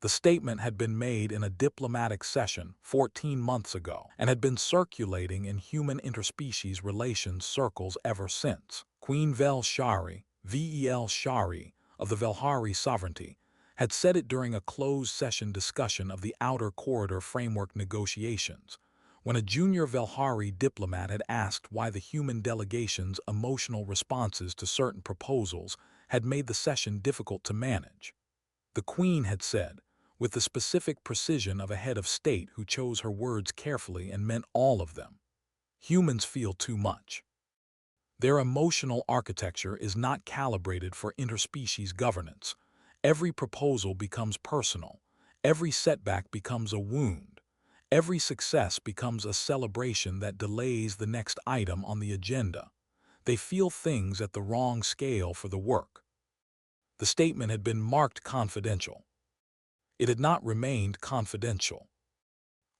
The statement had been made in a diplomatic session 14 months ago and had been circulating in human interspecies relations circles ever since. Queen Vel Shari, Vel Shari, of the Velhari Sovereignty, had said it during a closed-session discussion of the Outer Corridor Framework negotiations, when a junior Velhari diplomat had asked why the human delegation's emotional responses to certain proposals had made the session difficult to manage. The Queen had said, with the specific precision of a head of state who chose her words carefully and meant all of them, humans feel too much. Their emotional architecture is not calibrated for interspecies governance. Every proposal becomes personal. Every setback becomes a wound. Every success becomes a celebration that delays the next item on the agenda. They feel things at the wrong scale for the work. The statement had been marked confidential. It had not remained confidential.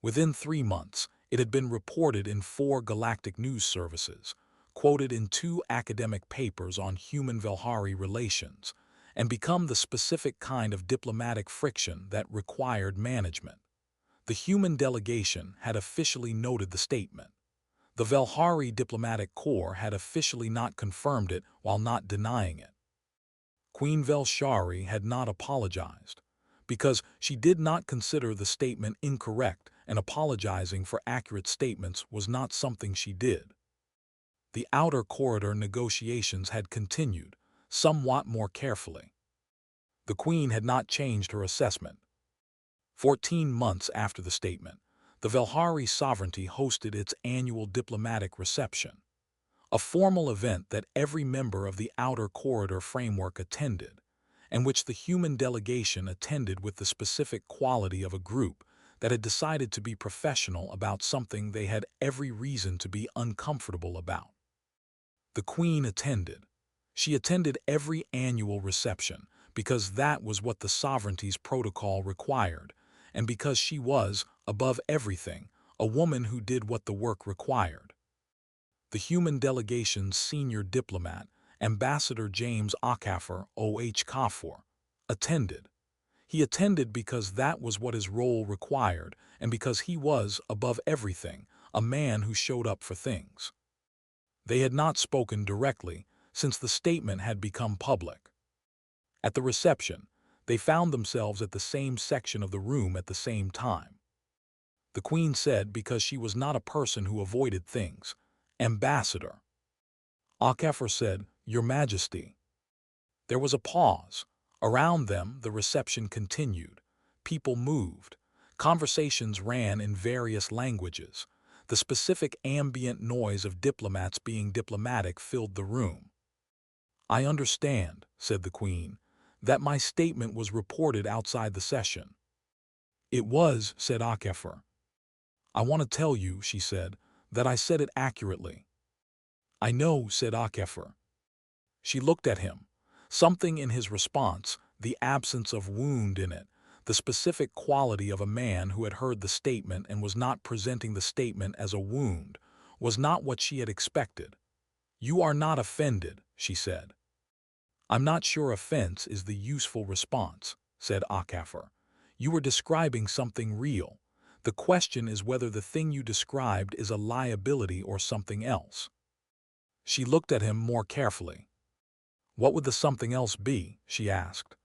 Within 3 months, it had been reported in 4 galactic news services, quoted in 2 academic papers on human-Velhari relations, and become the specific kind of diplomatic friction that required management. The human delegation had officially noted the statement. The Velhari Diplomatic Corps had officially not confirmed it while not denying it. Queen Vel Shari had not apologized, because she did not consider the statement incorrect, and apologizing for accurate statements was not something she did. The Outer Corridor negotiations had continued, somewhat more carefully. The Queen had not changed her assessment. 14 months after the statement, the Velhari Sovereignty hosted its annual diplomatic reception, a formal event that every member of the Outer Corridor Framework attended, and which the human delegation attended with the specific quality of a group that had decided to be professional about something they had every reason to be uncomfortable about. The Queen attended. She attended every annual reception because that was what the sovereignty's protocol required, and because she was, above everything, a woman who did what the work required. The human delegation's senior diplomat, Ambassador James Okafor, attended. He attended because that was what his role required and because he was, above everything, a man who showed up for things. They had not spoken directly since the statement had become public. At the reception, they found themselves at the same section of the room at the same time. The Queen said because she was not a person who avoided things, "Ambassador." Okafor said, "Your Majesty." There was a pause. Around them, the reception continued. People moved. Conversations ran in various languages. The specific ambient noise of diplomats being diplomatic filled the room. "I understand," said the Queen, "that my statement was reported outside the session." "It was," said Okafor. "I want to tell you," she said, "that I said it accurately." "I know," said Okafor. She looked at him. Something in his response, the absence of wound in it, the specific quality of a man who had heard the statement and was not presenting the statement as a wound, was not what she had expected. "You are not offended," she said. "I'm not sure offense is the useful response," said Okafor. "You were describing something real. The question is whether the thing you described is a liability or something else." She looked at him more carefully. "What would the something else be?" she asked.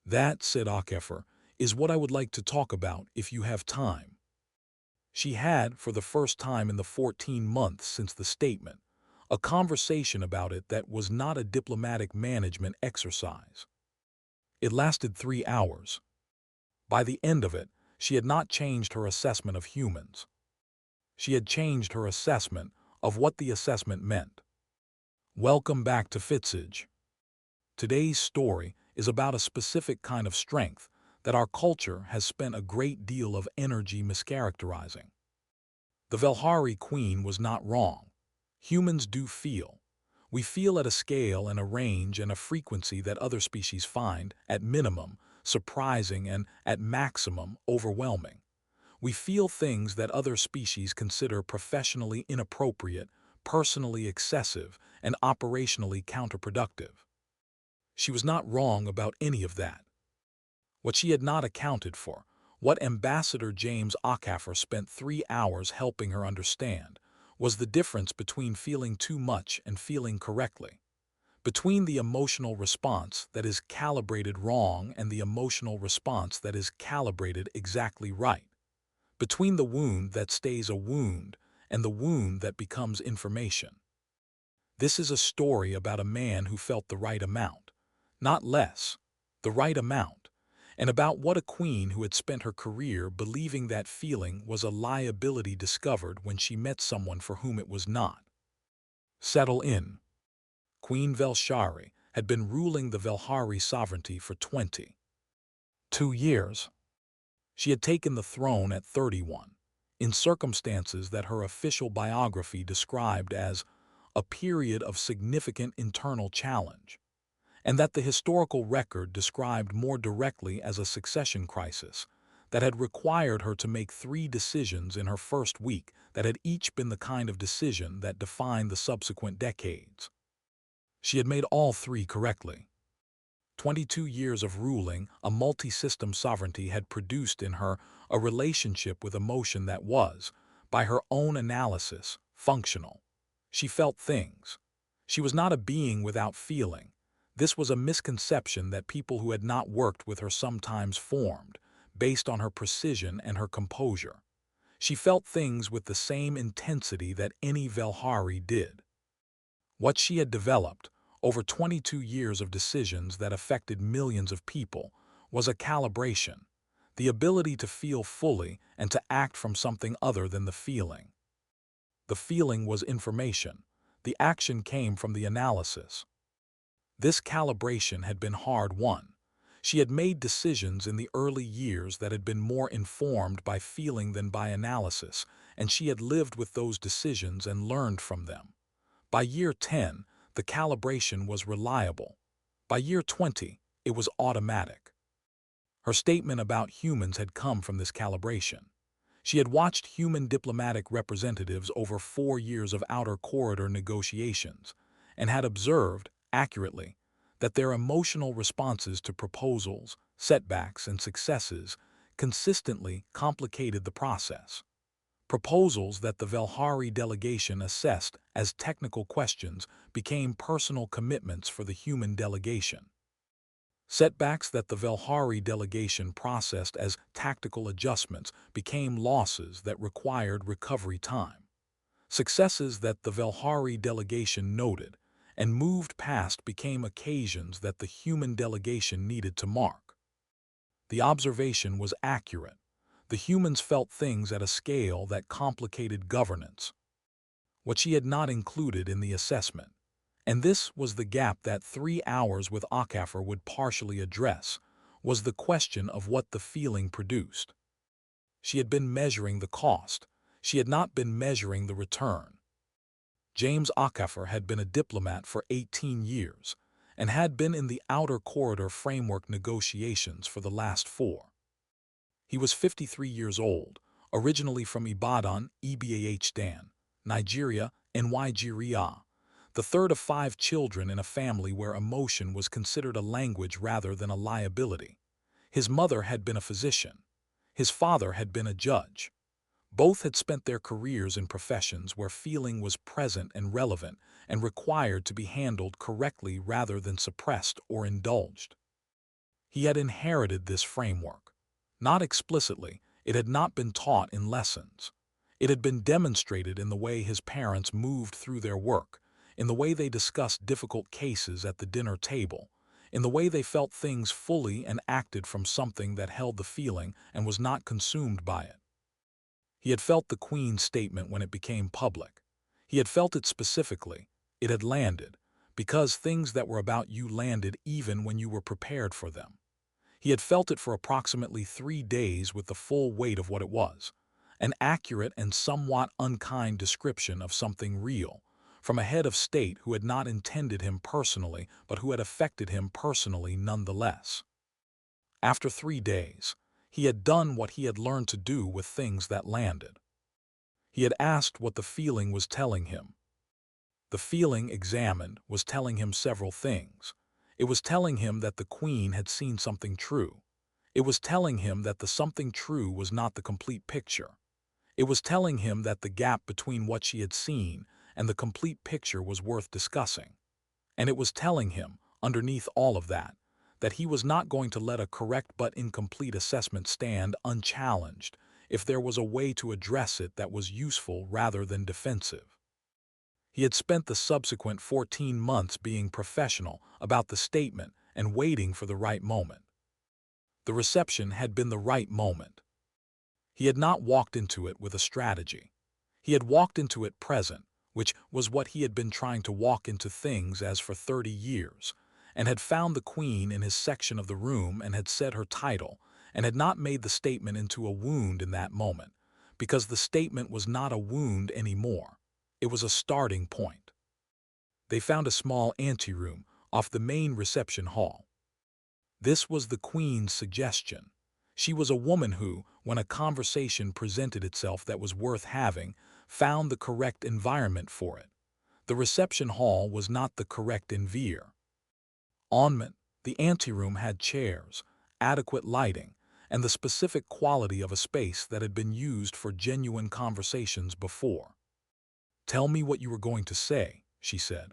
"That," said Okafor, "is what I would like to talk about if you have time." She had, for the first time in the 14 months since the statement, a conversation about it that was not a diplomatic management exercise. It lasted 3 hours. By the end of it, she had not changed her assessment of humans. She had changed her assessment of what the assessment meant. Welcome back to Fitzage. Today's story is about a specific kind of strength that our culture has spent a great deal of energy mischaracterizing. The Velhari Queen was not wrong. Humans do feel. We feel at a scale and a range and a frequency that other species find, at minimum, surprising and, at maximum, overwhelming. We feel things that other species consider professionally inappropriate, personally excessive, and operationally counterproductive. She was not wrong about any of that. What she had not accounted for, what Ambassador James Okafor spent 3 hours helping her understand, was the difference between feeling too much and feeling correctly, between the emotional response that is calibrated wrong and the emotional response that is calibrated exactly right, between the wound that stays a wound and the wound that becomes information. This is a story about a man who felt the right amount, not less, the right amount, and about what a queen who had spent her career believing that feeling was a liability discovered when she met someone for whom it was not. Settle in. Queen Vel Shari had been ruling the Velhari Sovereignty for 22 years. She had taken the throne at 31, in circumstances that her official biography described as a period of significant internal challenge, and that the historical record described more directly as a succession crisis that had required her to make 3 decisions in her first week that had each been the kind of decision that defined the subsequent decades. She had made all 3 correctly. 22 years of ruling a multi-system sovereignty had produced in her a relationship with emotion that was, by her own analysis, functional. She felt things. She was not a being without feeling. This was a misconception that people who had not worked with her sometimes formed, based on her precision and her composure. She felt things with the same intensity that any Velhari did. What she had developed, over 22 years of decisions that affected millions of people, was a calibration, the ability to feel fully and to act from something other than the feeling. The feeling was information. The action came from the analysis. This calibration had been hard-won. She had made decisions in the early years that had been more informed by feeling than by analysis, and she had lived with those decisions and learned from them. By year 10, the calibration was reliable. By year 20, it was automatic. Her statement about humans had come from this calibration. She had watched human diplomatic representatives over 4 years of outer corridor negotiations and had observed, accurately, that their emotional responses to proposals, setbacks, and successes consistently complicated the process. Proposals that the Velhari delegation assessed as technical questions became personal commitments for the human delegation. Setbacks that the Velhari delegation processed as tactical adjustments became losses that required recovery time. Successes that the Velhari delegation noted and moved past became occasions that the human delegation needed to mark. The observation was accurate. The humans felt things at a scale that complicated governance. What she had not included in the assessment, and this was the gap that 3 hours with Okafor would partially address, was the question of what the feeling produced. She had been measuring the cost. She had not been measuring the return. James Okafor had been a diplomat for 18 years and had been in the outer corridor framework negotiations for the last 4. He was 53 years old, originally from Ibadan, Ebah, Nigeria, Nigeria, the third of 5 children in a family where emotion was considered a language rather than a liability. His mother had been a physician. His father had been a judge. Both had spent their careers in professions where feeling was present and relevant and required to be handled correctly rather than suppressed or indulged. He had inherited this framework. Not explicitly, it had not been taught in lessons. It had been demonstrated in the way his parents moved through their work, in the way they discussed difficult cases at the dinner table, in the way they felt things fully and acted from something that held the feeling and was not consumed by it. He had felt the Queen's statement when it became public. He had felt it specifically. It had landed, because things that were about you landed even when you were prepared for them. He had felt it for approximately 3 days with the full weight of what it was, an accurate and somewhat unkind description of something real, from a head of state who had not intended him personally but who had affected him personally nonetheless. After 3 days, he had done what he had learned to do with things that landed. He had asked what the feeling was telling him. The feeling, examined, was telling him several things. It was telling him that the Queen had seen something true. It was telling him that the something true was not the complete picture. It was telling him that the gap between what she had seen and the complete picture was worth discussing. And it was telling him, underneath all of that he was not going to let a correct but incomplete assessment stand unchallenged if there was a way to address it that was useful rather than defensive. He had spent the subsequent 14 months being professional about the statement and waiting for the right moment. The reception had been the right moment. He had not walked into it with a strategy. He had walked into it present, which was what he had been trying to walk into things as for 30 years, and had found the Queen in his section of the room and had said her title, and had not made the statement into a wound in that moment, because the statement was not a wound anymore. It was a starting point. They found a small anteroom off the main reception hall. This was the Queen's suggestion. She was a woman who, when a conversation presented itself that was worth having, found the correct environment for it. The reception hall was not the correct environment. The anteroom had chairs, adequate lighting, and the specific quality of a space that had been used for genuine conversations before. "Tell me what you were going to say," she said,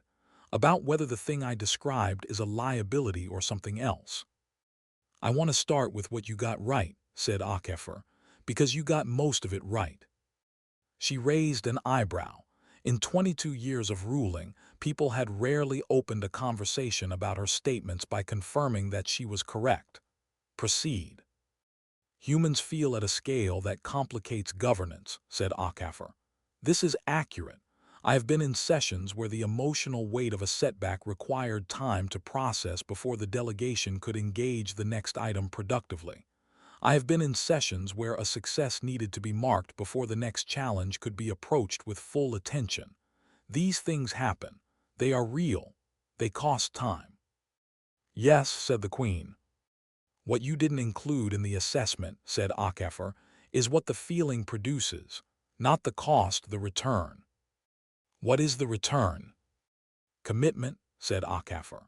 "about whether the thing I described is a liability or something else." "I want to start with what you got right," said Okafor, "because you got most of it right." She raised an eyebrow. In 22 years of ruling, people had rarely opened a conversation about her statements by confirming that she was correct. "Proceed." "Humans feel at a scale that complicates governance," said Okafor. "This is accurate. I have been in sessions where the emotional weight of a setback required time to process before the delegation could engage the next item productively. I have been in sessions where a success needed to be marked before the next challenge could be approached with full attention. These things happen. They are real. They cost time." "Yes," said the Queen. "What you didn't include in the assessment," said Okafor, "is what the feeling produces, not the cost, the return." "What is the return?" "Commitment," said Okafor.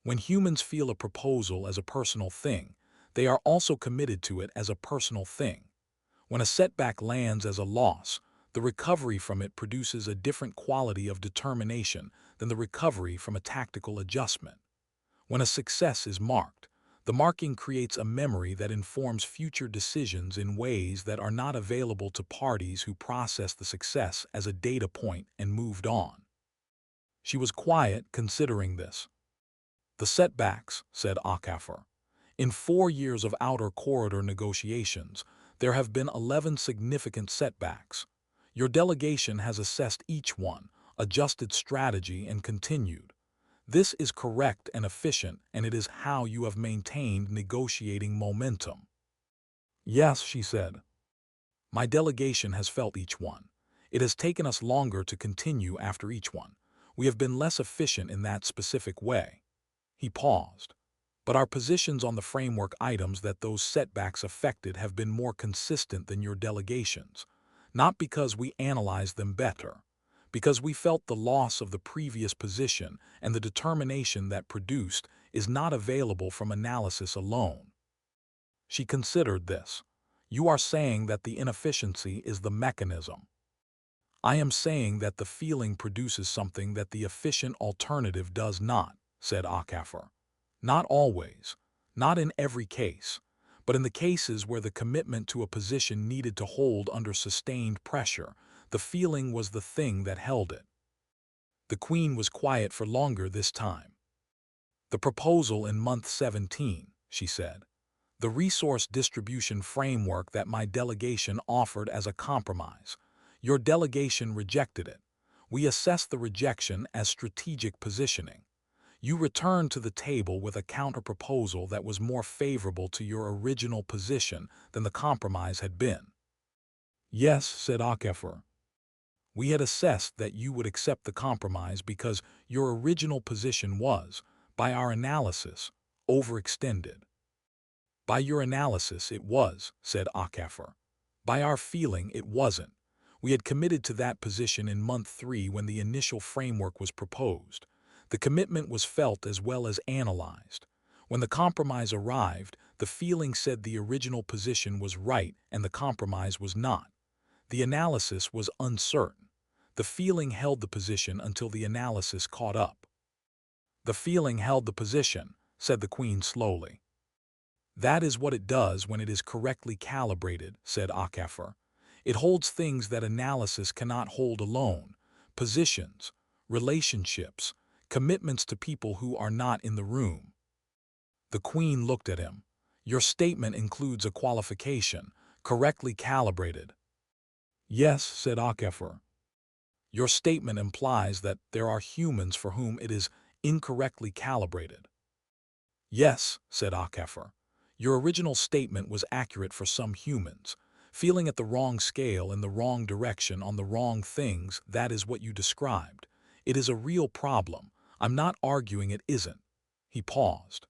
"When humans feel a proposal as a personal thing, they are also committed to it as a personal thing. When a setback lands as a loss, the recovery from it produces a different quality of determination than the recovery from a tactical adjustment. When a success is marked, the marking creates a memory that informs future decisions in ways that are not available to parties who process the success as a data point and moved on." She was quiet, considering this. "The setbacks," said Okafor. "In 4 years of outer corridor negotiations, there have been 11 significant setbacks. Your delegation has assessed each one, adjusted strategy, and continued. This is correct and efficient, and it is how you have maintained negotiating momentum." "Yes," she said. "My delegation has felt each one. It has taken us longer to continue after each one. We have been less efficient in that specific way." He paused. "But our positions on the framework items that those setbacks affected have been more consistent than your delegations. Not because we analyzed them better, because we felt the loss of the previous position and the determination that produced is not available from analysis alone." She considered this. "You are saying that the inefficiency is the mechanism." "I am saying that the feeling produces something that the efficient alternative does not," said Okafor. "Not always, not in every case, but in the cases where the commitment to a position needed to hold under sustained pressure, the feeling was the thing that held it." The Queen was quiet for longer this time. "The proposal in month 17, she said. "The resource distribution framework that my delegation offered as a compromise. Your delegation rejected it. We assessed the rejection as strategic positioning. You returned to the table with a counter-proposal that was more favorable to your original position than the compromise had been." "Yes," said Okafor. "We had assessed that you would accept the compromise because your original position was, by our analysis, overextended." "By your analysis it was," said Okafor. "By our feeling it wasn't. We had committed to that position in month 3 when the initial framework was proposed. The commitment was felt as well as analyzed. When the compromise arrived, the The feeling said the original position was right and the compromise was not. The analysis was uncertain. The feeling held the position until the analysis caught up. The feeling held the position, said the Queen slowly. That is what it does when it is correctly calibrated, said Okafor. It holds things that analysis cannot hold alone: positions, relationships, commitments to people who are not in the room. The Queen looked at him. Your statement includes a qualification: correctly calibrated. Yes, said Okafor. Your statement implies that there are humans for whom it is incorrectly calibrated. Yes, said Okafor. Your original statement was accurate for some humans. Feeling at the wrong scale in the wrong direction on the wrong things, that is what you described. It is a real problem. I'm not arguing it isn't. He paused.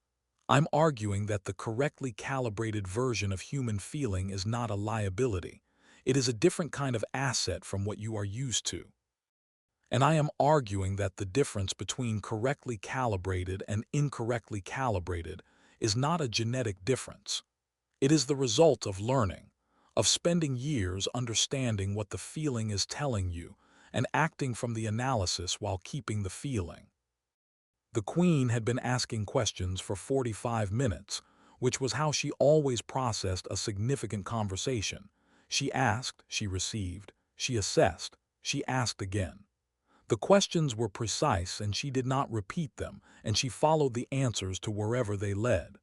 I'm arguing that the correctly calibrated version of human feeling is not a liability. It is a different kind of asset from what you are used to. And I am arguing that the difference between correctly calibrated and incorrectly calibrated is not a genetic difference. It is the result of learning, of spending years understanding what the feeling is telling you and acting from the analysis while keeping the feeling. The Queen had been asking questions for 45 minutes, which was how she always processed a significant conversation. She asked, she received, she assessed, she asked again. The questions were precise and she did not repeat them, and she followed the answers to wherever they led.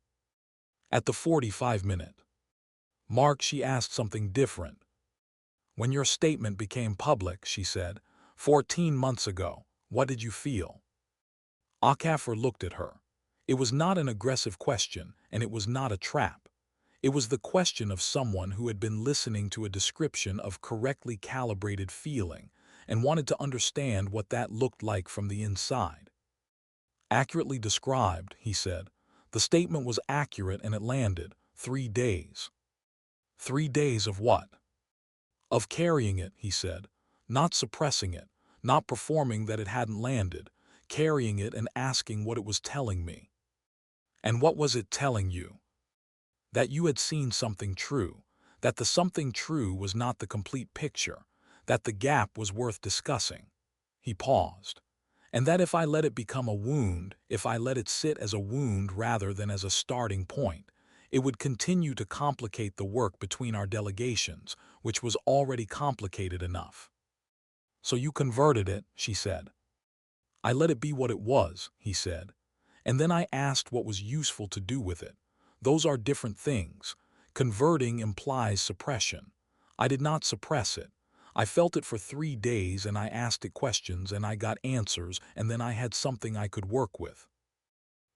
At the 45-minute mark, she asked something different. When your statement became public, she said, 14 months ago, what did you feel? Okafor looked at her. It was not an aggressive question, and it was not a trap. It was the question of someone who had been listening to a description of correctly calibrated feeling and wanted to understand what that looked like from the inside. Accurately described, he said. The statement was accurate and it landed. 3 days. 3 days of what? Of carrying it, he said. Not suppressing it, not performing that it hadn't landed, carrying it and asking what it was telling me. And what was it telling you? That you had seen something true, that the something true was not the complete picture, that the gap was worth discussing. He paused. And that if I let it become a wound, if I let it sit as a wound rather than as a starting point, it would continue to complicate the work between our delegations, which was already complicated enough. So you converted it, she said. I let it be what it was, he said. And then I asked what was useful to do with it. Those are different things. Converting implies suppression. I did not suppress it. I felt it for 3 days and I asked it questions and I got answers and then I had something I could work with.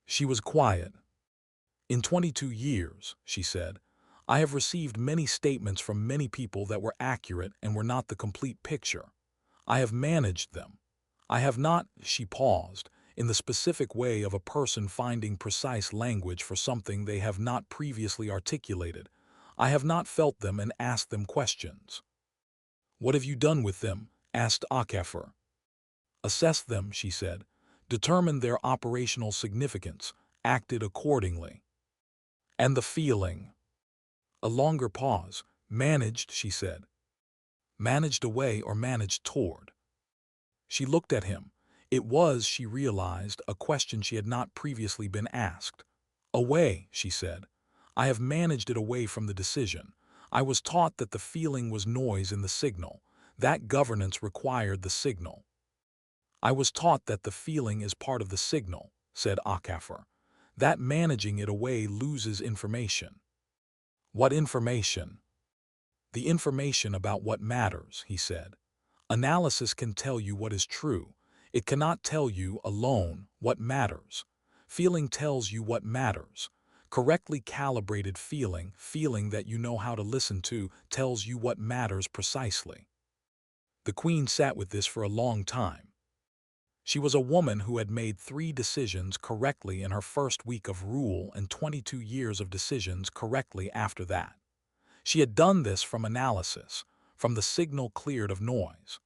She was quiet. In 22 years, she said, I have received many statements from many people that were accurate and were not the complete picture. I have managed them. I have not, she paused, in the specific way of a person finding precise language for something they have not previously articulated. I have not felt them and asked them questions. What have you done with them? Asked Okafor. Assessed them, she said, determined their operational significance, acted accordingly. And the feeling? A longer pause. Managed, she said. Managed away or managed toward? She looked at him. It was, she realized, a question she had not previously been asked. Away, she said. I have managed it away from the decision. I was taught that the feeling was noise in the signal. That governance required the signal. I was taught that the feeling is part of the signal, said Okafor. That managing it away loses information. What information? The information about what matters, he said. Analysis can tell you what is true. It cannot tell you alone what matters. Feeling tells you what matters. Correctly calibrated feeling, feeling that you know how to listen to, tells you what matters precisely. The Queen sat with this for a long time. She was a woman who had made 3 decisions correctly in her first week of rule and 22 years of decisions correctly after that. She had done this from analysis, from the signal cleared of noise.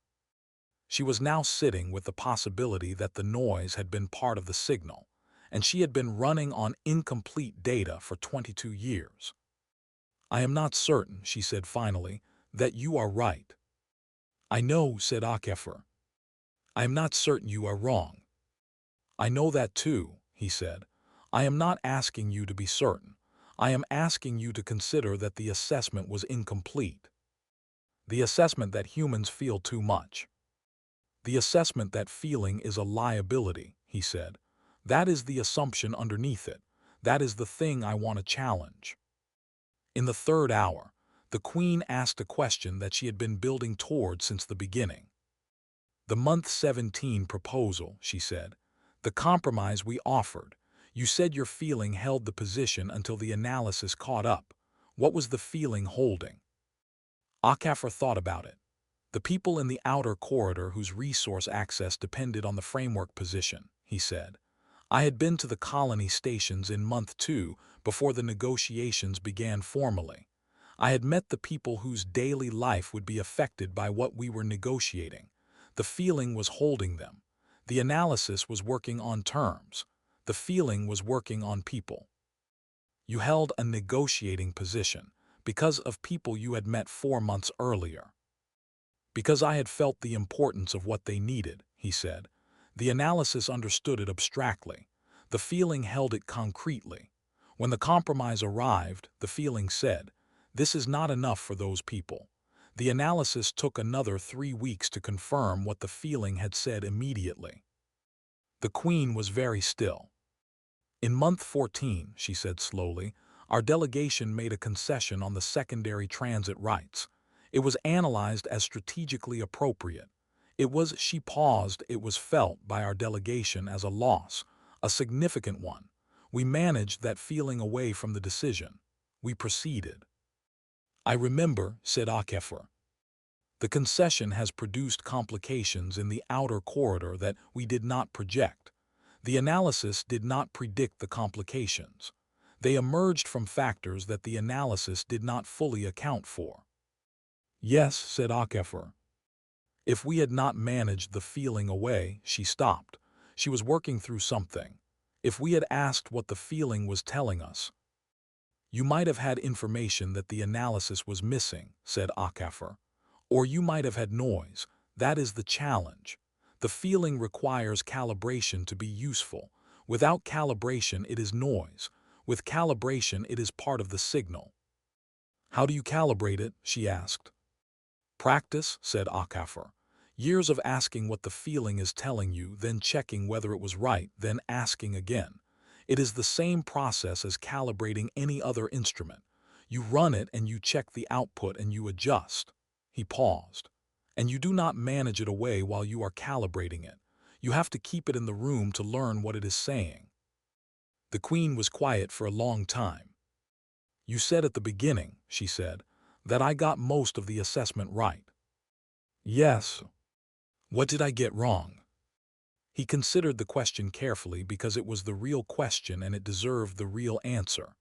She was now sitting with the possibility that the noise had been part of the signal, and she had been running on incomplete data for 22 years. "I am not certain," she said finally, "that you are right." "I know," said Okafor. "I am not certain you are wrong." "I know that too," he said. "I am not asking you to be certain. I am asking you to consider that the assessment was incomplete. The assessment that humans feel too much. The assessment that feeling is a liability," he said. "That is the assumption underneath it. That is the thing I want to challenge." In the third hour, the Queen asked a question that she had been building toward since the beginning. "The month 17 proposal," she said. "The compromise we offered. You said your feeling held the position until the analysis caught up. What was the feeling holding?" Okafor thought about it. "The people in the outer corridor whose resource access depended on the framework position," he said. "I had been to the colony stations in month 2 before the negotiations began formally. I had met the people whose daily life would be affected by what we were negotiating. The feeling was holding them. The analysis was working on terms. The feeling was working on people. You held a negotiating position because of people you had met 4 months earlier. Because I had felt the importance of what they needed," he said. "The analysis understood it abstractly. The feeling held it concretely. When the compromise arrived, the feeling said, 'This is not enough for those people.' The analysis took another 3 weeks to confirm what the feeling had said immediately." The Queen was very still. "In month 14, she said slowly, "our delegation made a concession on the secondary transit rights. It was analyzed as strategically appropriate. It was," she paused, "it was felt by our delegation as a loss, a significant one. We managed that feeling away from the decision. We proceeded." "I remember," said Okafor. "The concession has produced complications in the outer corridor that we did not project. The analysis did not predict the complications. They emerged from factors that the analysis did not fully account for." "Yes," said Okafor. "If we had not managed the feeling away," she stopped. She was working through something. "If we had asked what the feeling was telling us." "You might have had information that the analysis was missing," said Okafor. "Or you might have had noise. That is the challenge. The feeling requires calibration to be useful. Without calibration, it is noise. With calibration, it is part of the signal." "How do you calibrate it?" she asked. "Practice," said Okafor. "Years of asking what the feeling is telling you, then checking whether it was right, then asking again. It is the same process as calibrating any other instrument. You run it and you check the output and you adjust." He paused. "And you do not manage it away while you are calibrating it. You have to keep it in the room to learn what it is saying." The Queen was quiet for a long time. "You said at the beginning," she said, "that I got most of the assessment right." "Yes." "What did I get wrong?" He considered the question carefully because it was the real question and it deserved the real answer.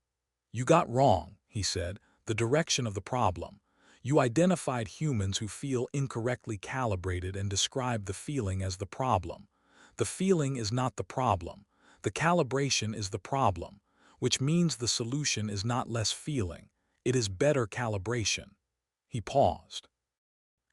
"You got wrong," he said, "the direction of the problem. You identified humans who feel incorrectly calibrated and described the feeling as the problem. The feeling is not the problem. The calibration is the problem, which means the solution is not less feeling. It is better calibration." He paused.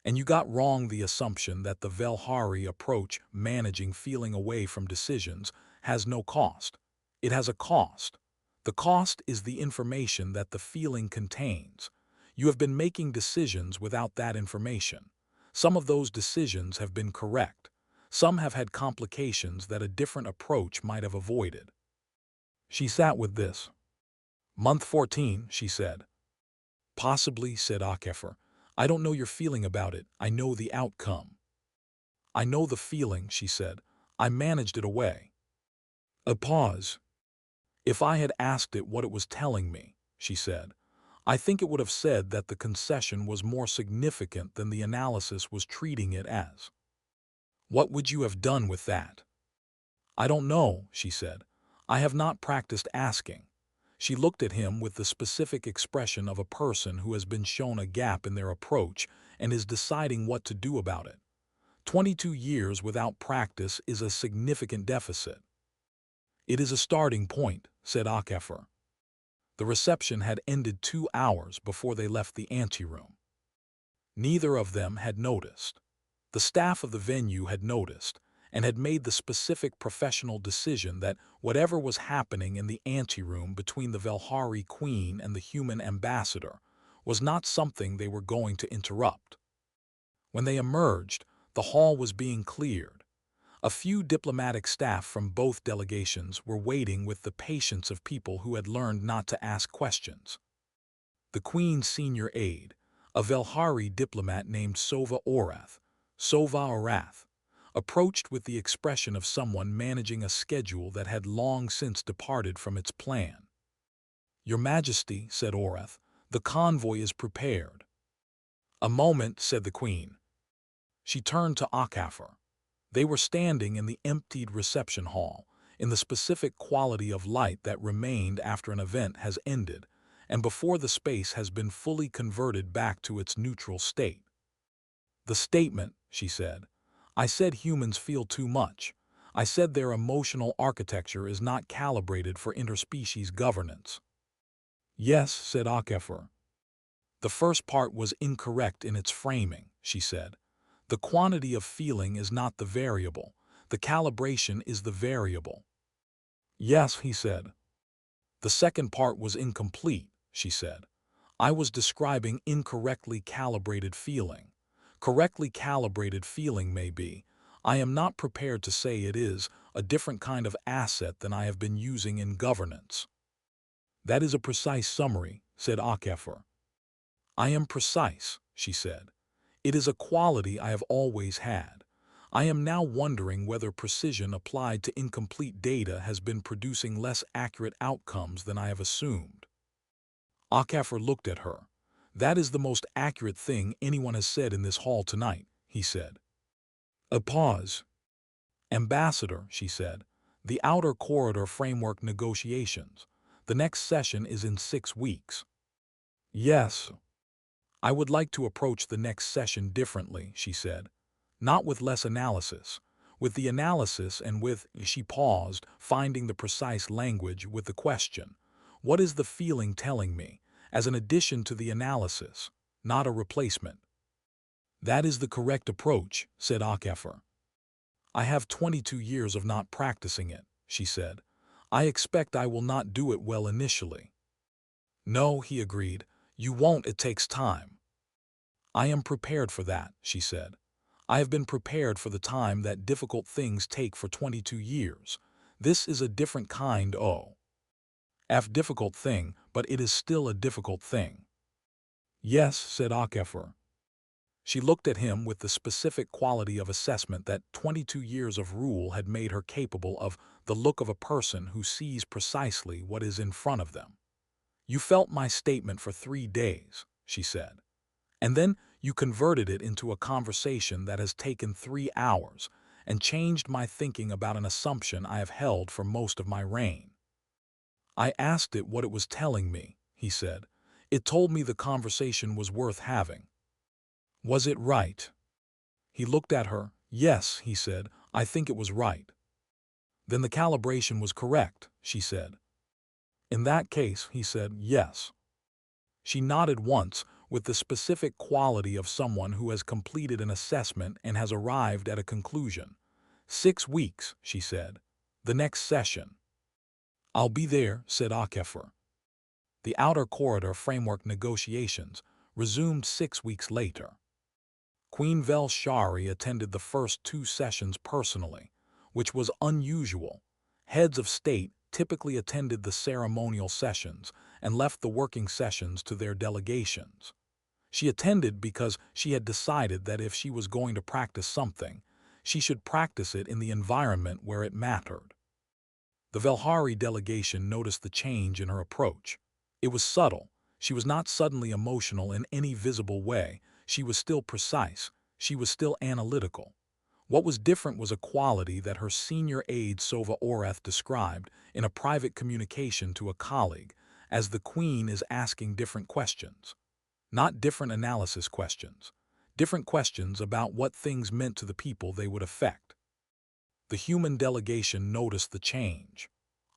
"And you got wrong the assumption that the Velhari approach, managing feeling away from decisions, has no cost. It has a cost. The cost is the information that the feeling contains. You have been making decisions without that information. Some of those decisions have been correct. Some have had complications that a different approach might have avoided." She sat with this. "Month 14, she said. "Possibly," said Okafor. "I don't know your feeling about it. I know the outcome." "I know the feeling," she said. "I managed it away." A pause. "If I had asked it what it was telling me," she said, "I think it would have said that the concession was more significant than the analysis was treating it as." "What would you have done with that?" "I don't know," she said. "I have not practiced asking." She looked at him with the specific expression of a person who has been shown a gap in their approach and is deciding what to do about it. 22 years without practice is a significant deficit. "It is a starting point," said Okafor. The reception had ended 2 hours before they left the anteroom. Neither of them had noticed. The staff of the venue had noticed and had made the specific professional decision that whatever was happening in the anteroom between the Velhari Queen and the human ambassador was not something they were going to interrupt. When they emerged, the hall was being cleared. A few diplomatic staff from both delegations were waiting with the patience of people who had learned not to ask questions. The Queen's senior aide, a Velhari diplomat named Sova Orath, approached with the expression of someone managing a schedule that had long since departed from its plan. "Your Majesty," said Orath, "the convoy is prepared." "A moment," said the Queen. She turned to Okafor. They were standing in the emptied reception hall, in the specific quality of light that remained after an event has ended, and before the space has been fully converted back to its neutral state. "The statement," she said. "I said humans feel too much. I said their emotional architecture is not calibrated for interspecies governance." "Yes," said Okafor. "The first part was incorrect in its framing," she said. "The quantity of feeling is not the variable. The calibration is the variable." "Yes," he said. "The second part was incomplete," she said. "I was describing incorrectly calibrated feeling. Correctly calibrated feeling may be, I am not prepared to say it is, a different kind of asset than I have been using in governance." "That is a precise summary," said Okafor. "I am precise," she said. "It is a quality I have always had. I am now wondering whether precision applied to incomplete data has been producing less accurate outcomes than I have assumed." Okafor looked at her. "That is the most accurate thing anyone has said in this hall tonight," he said. A pause. "Ambassador," she said, "the Outer Corridor Framework negotiations. The next session is in 6 weeks. "Yes. I would like to approach the next session differently," she said. "Not with less analysis. With the analysis and with," she paused, finding the precise language with the question, "What is the feeling telling me?" as an addition to the analysis, not a replacement. "That is the correct approach," said Okafor. "I have 22 years of not practicing it," she said. "I expect I will not do it well initially." "No," he agreed. "You won't, it takes time." "I am prepared for that," she said. "I have been prepared for the time that difficult things take for 22 years. This is a different kind of difficult thing, but it is still a difficult thing." "Yes," said Okafor. She looked at him with the specific quality of assessment that 22 years of rule had made her capable of, the look of a person who sees precisely what is in front of them. "You felt my statement for 3 days," she said. "And then you converted it into a conversation that has taken 3 hours and changed my thinking about an assumption I have held for most of my reign." "I asked it what it was telling me," he said. "It told me the conversation was worth having." "Was it right?" He looked at her. "Yes," he said, "I think it was right." "Then the calibration was correct," she said. "In that case," he said, "yes." She nodded once, with the specific quality of someone who has completed an assessment and has arrived at a conclusion. 6 weeks, she said. "The next session." "I'll be there," said Okafor. The Outer Corridor Framework negotiations resumed 6 weeks later. Queen Vel Shari attended the first 2 sessions personally, which was unusual. Heads of state typically attended the ceremonial sessions and left the working sessions to their delegations. She attended because she had decided that if she was going to practice something, she should practice it in the environment where it mattered. The Velhari delegation noticed the change in her approach. It was subtle. She was not suddenly emotional in any visible way. She was still precise. She was still analytical. What was different was a quality that her senior aide Sova-Orath described in a private communication to a colleague as the Queen is asking different questions. Not different analysis questions. Different questions about what things meant to the people they would affect. The human delegation noticed the change.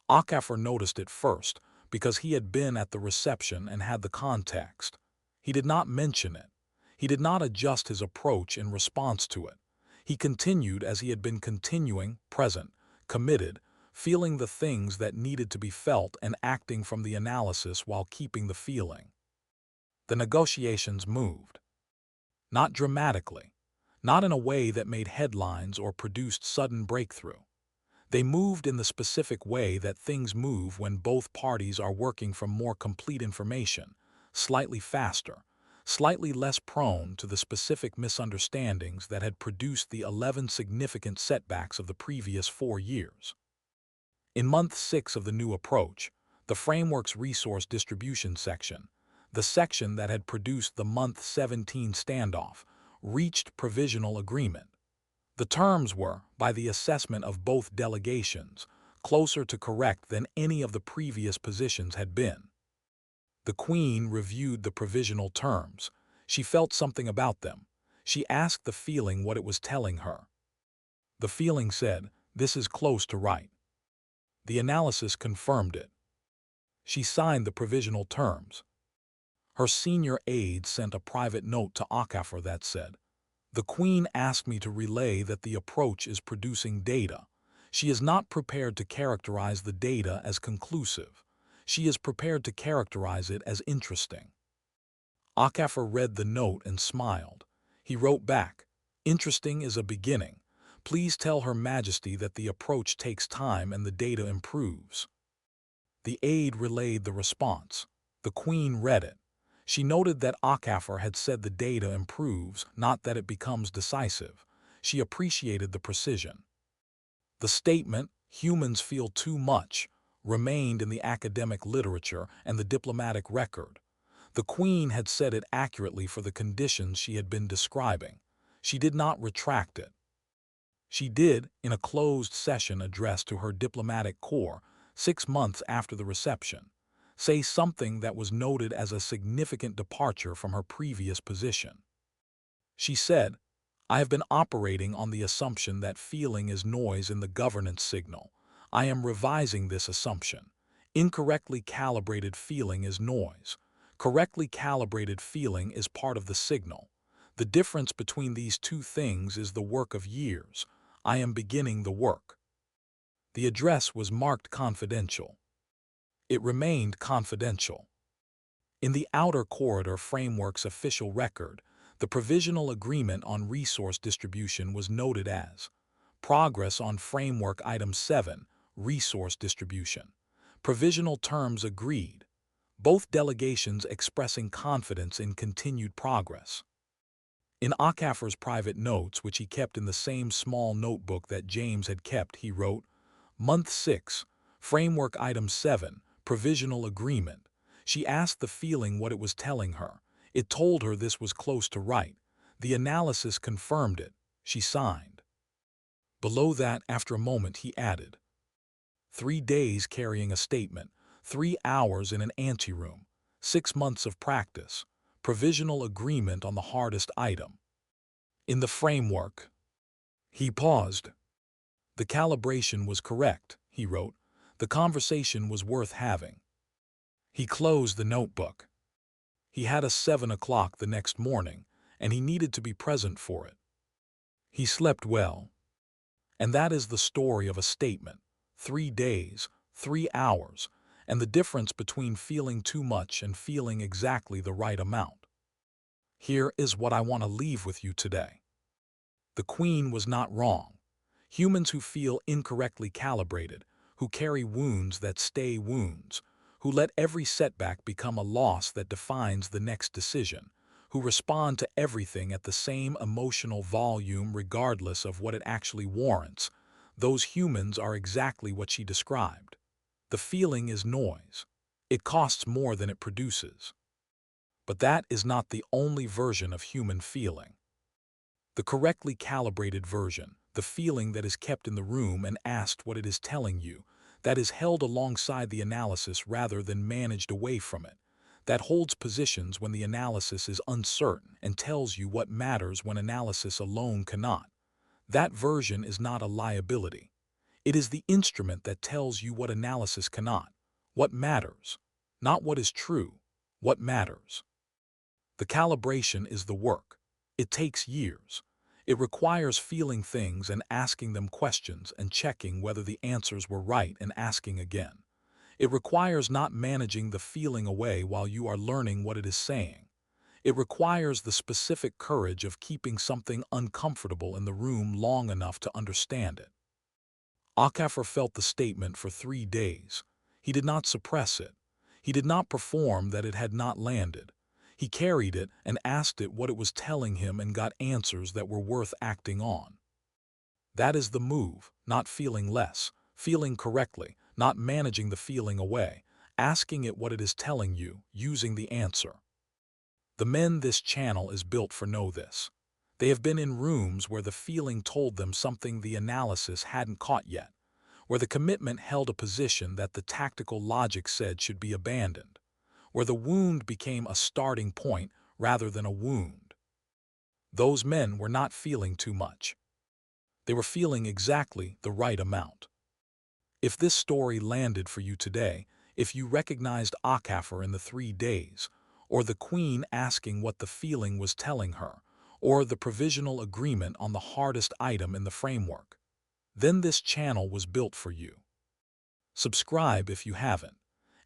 Okafor noticed it first because he had been at the reception and had the context. He did not mention it. He did not adjust his approach in response to it. He continued as he had been continuing, present, committed, feeling the things that needed to be felt and acting from the analysis while keeping the feeling. The negotiations moved. Not dramatically, not in a way that made headlines or produced sudden breakthrough. They moved in the specific way that things move when both parties are working from more complete information, slightly faster, slightly less prone to the specific misunderstandings that had produced the 11 significant setbacks of the previous 4 years. In month 6 of the new approach, the framework's resource distribution section, the section that had produced the month 17 standoff, reached provisional agreement. The terms were, by the assessment of both delegations, closer to correct than any of the previous positions had been. The Queen reviewed the provisional terms. She felt something about them. She asked the feeling what it was telling her. The feeling said, "This is close to right." The analysis confirmed it. She signed the provisional terms. Her senior aide sent a private note to Okafor that said, "The Queen asked me to relay that the approach is producing data. She is not prepared to characterize the data as conclusive. She is prepared to characterize it as interesting." Okafor read the note and smiled. He wrote back, "Interesting is a beginning. Please tell Her Majesty that the approach takes time and the data improves." The aide relayed the response. The Queen read it. She noted that Okafor had said the data improves, not that it becomes decisive. She appreciated the precision. The statement, "Humans feel too much," remained in the academic literature and the diplomatic record. The Queen had said it accurately for the conditions she had been describing. She did not retract it. She did, in a closed session addressed to her diplomatic corps 6 months after the reception, say something that was noted as a significant departure from her previous position. She said, "I have been operating on the assumption that feeling is noise in the governance signal. I am revising this assumption. Incorrectly calibrated feeling is noise. Correctly calibrated feeling is part of the signal. The difference between these two things is the work of years. I am beginning the work." The address was marked confidential. It remained confidential. In the Outer Corridor Framework's official record, the Provisional Agreement on Resource Distribution was noted as Progress on Framework Item 7, Resource Distribution. Provisional terms agreed, both delegations expressing confidence in continued progress. In Okafor's private notes, which he kept in the same small notebook that James had kept, he wrote, "Month 6, Framework Item 7, Provisional Agreement." She asked the feeling what it was telling her. It told her this was close to right. The analysis confirmed it. She signed. Below that, after a moment, he added, 3 days carrying a statement, 3 hours in an anteroom, 6 months of practice, provisional agreement on the hardest item. In the framework. He paused. "The calibration was correct," he wrote. "The conversation was worth having." He closed the notebook. He had a 7 o'clock the next morning, and he needed to be present for it. He slept well. And that is the story of a statement. 3 days, 3 hours, and the difference between feeling too much and feeling exactly the right amount. Here is what I want to leave with you today. The Queen was not wrong. Humans who feel incorrectly calibrated, who carry wounds that stay wounds, who let every setback become a loss that defines the next decision, who respond to everything at the same emotional volume regardless of what it actually warrants, those humans are exactly what she described. The feeling is noise. It costs more than it produces. But that is not the only version of human feeling. The correctly calibrated version, the feeling that is kept in the room and asked what it is telling you, that is held alongside the analysis rather than managed away from it, that holds positions when the analysis is uncertain and tells you what matters when analysis alone cannot. That version is not a liability. It is the instrument that tells you what analysis cannot, what matters, not what is true, what matters. The calibration is the work. It takes years. It requires feeling things and asking them questions and checking whether the answers were right and asking again. It requires not managing the feeling away while you are learning what it is saying. It requires the specific courage of keeping something uncomfortable in the room long enough to understand it. Okafor felt the statement for 3 days. He did not suppress it. He did not perform that it had not landed. He carried it and asked it what it was telling him and got answers that were worth acting on. That is the move, not feeling less, feeling correctly, not managing the feeling away, asking it what it is telling you, using the answer. The men this channel is built for know this. They have been in rooms where the feeling told them something the analysis hadn't caught yet, where the commitment held a position that the tactical logic said should be abandoned, where the wound became a starting point rather than a wound. Those men were not feeling too much. They were feeling exactly the right amount. If this story landed for you today, if you recognized Okafor in the 3 days, or the Queen asking what the feeling was telling her, or the provisional agreement on the hardest item in the framework, then this channel was built for you. Subscribe if you haven't.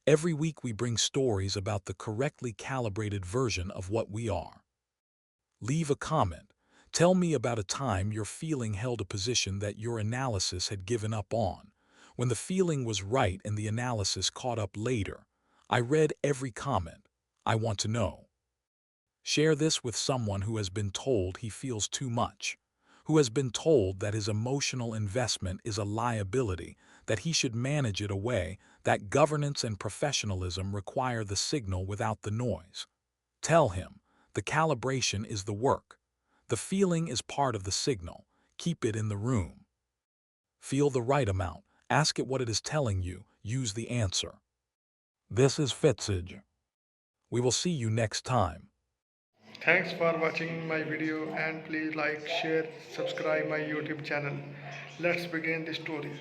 Every week we bring stories about the correctly calibrated version of what we are. Leave a comment. Tell me about a time your feeling held a position that your analysis had given up on, when the feeling was right and the analysis caught up later. I read every comment. I want to know. Share this with someone who has been told he feels too much, who has been told that his emotional investment is a liability, that he should manage it away, that governance and professionalism require the signal without the noise. Tell him, the calibration is the work. The feeling is part of the signal. Keep it in the room. Feel the right amount. Ask it what it is telling you. Use the answer. This is Fitzage. We will see you next time. Thanks for watching my video and please like, share, subscribe my YouTube channel. Let's begin the story.